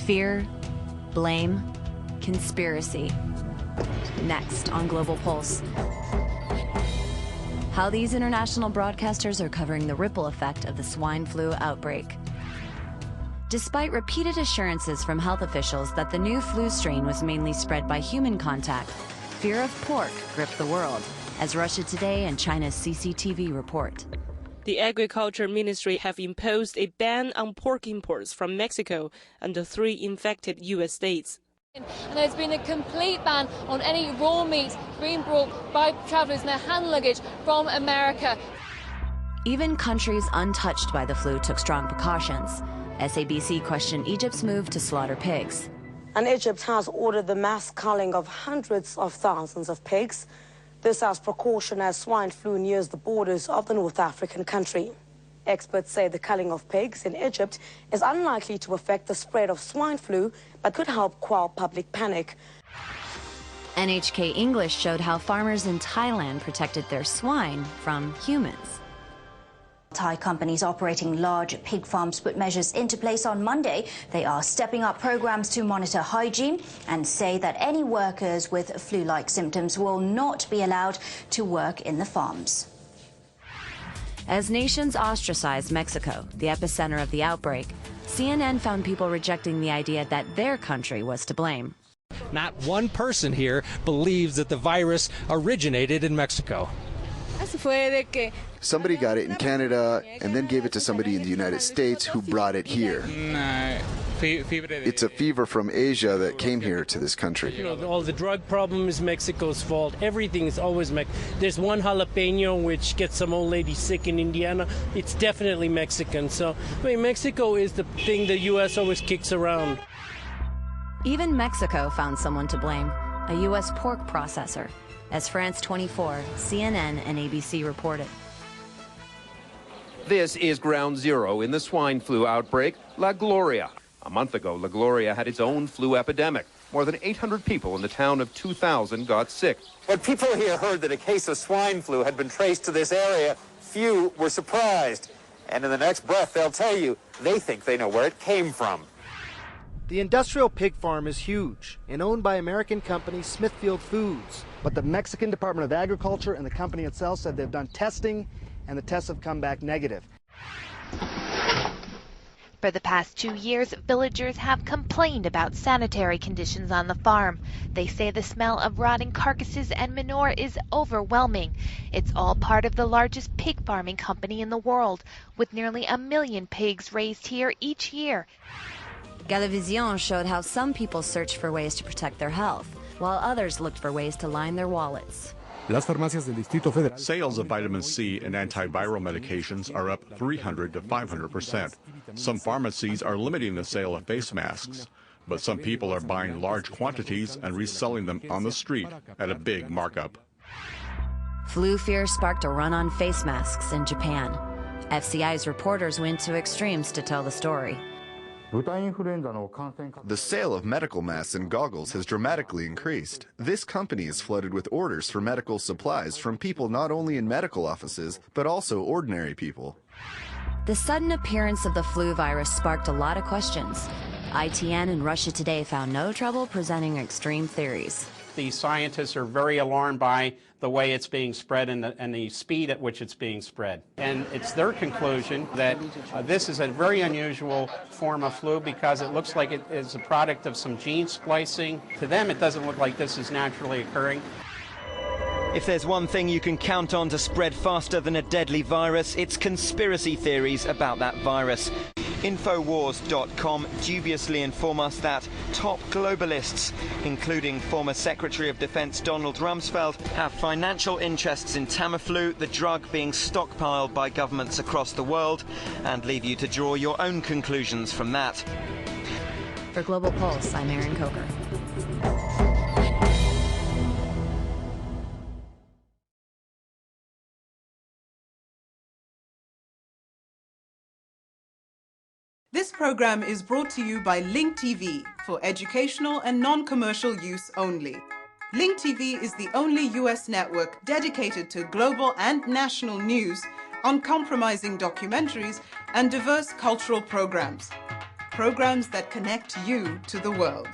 Fear, blame, conspiracy. Next on Global Pulse. How these international broadcasters are covering the ripple effect of the swine flu outbreak. Despite repeated assurances from health officials that the new flu strain was mainly spread by human contact, fear of pork gripped the world, as Russia Today and China's CCTV report. The Agriculture Ministry have imposed a ban on pork imports from Mexico and the 3 infected U.S. states. And there's been a complete ban on any raw meat being brought by travellers in their hand luggage from America. Even countries untouched by the flu took strong precautions. SABC questioned Egypt's move to slaughter pigs. And Egypt has ordered the mass culling of hundreds of thousands of pigs. This as precaution as swine flu nears the borders of the North African country. Experts say the culling of pigs in Egypt is unlikely to affect the spread of swine flu, but could help quell public panic. NHK English showed how farmers in Thailand protected their swine from humans. Thai companies operating large pig farms put measures into place on Monday. They are stepping up programs to monitor hygiene and say that any workers with flu-like symptoms will not be allowed to work in the farms. As nations ostracized Mexico, the epicenter of the outbreak, CNN found people rejecting the idea that their country was to blame. Not one person here believes that the virus originated in Mexico. Somebody got it in Canada and then gave it to somebody in the United States who brought it here. It's a fever from Asia that came here to this country. You know, all the drug problem is Mexico's fault. Everything is always There's one jalapeno which gets some old lady sick in Indiana. It's definitely Mexican. So, I mean, Mexico is the thing the U.S. always kicks around. Even Mexico found someone to blame, a U.S. pork processor, as France 24, CNN, and ABC reported. This is ground zero in the swine flu outbreak, La Gloria. A month ago, La Gloria had its own flu epidemic. More than 800 people in the town of 2,000 got sick. When people here heard that a case of swine flu had been traced to this area, few were surprised. And in the next breath, they'll tell you they think they know where it came from. The industrial pig farm is huge and owned by American company Smithfield Foods. But the Mexican Department of Agriculture and the company itself said they've done testing, and the tests have come back negative. For the past 2 years, villagers have complained about sanitary conditions on the farm. They say the smell of rotting carcasses and manure is overwhelming. It's all part of the largest pig farming company in the world, with nearly 1 million pigs raised here each year. Galavision showed how some people searched for ways to protect their health, while others looked for ways to line their wallets. Sales of vitamin C and antiviral medications are up 300 to 500%. Some pharmacies are limiting the sale of face masks, but some people are buying large quantities and reselling them on the street at a big markup. Flu fear sparked a run on face masks in Japan. FCI's reporters went to extremes to tell the story. The sale of medical masks and goggles has dramatically increased. This company is flooded with orders for medical supplies from people not only in medical offices, but also ordinary people. The sudden appearance of the flu virus sparked a lot of questions. ITN and Russia Today found no trouble presenting extreme theories. The scientists are very alarmed by the way it's being spread and the speed at which it's being spread. And it's their conclusion that this is a very unusual form of flu because it looks like it is a product of some gene splicing. To them, it doesn't look like this is naturally occurring. If there's one thing you can count on to spread faster than a deadly virus, it's conspiracy theories about that virus. Infowars.com dubiously inform us that top globalists, including former Secretary of Defense Donald Rumsfeld, have financial interests in Tamiflu, the drug being stockpiled by governments across the world, and leave you to draw your own conclusions from that. For Global Pulse, I'm Erin Coker. This program is brought to you by Link TV for educational and non-commercial use only. Link TV is the only US network dedicated to global and national news, uncompromising documentaries, and diverse cultural programs. programs that connect you to the world.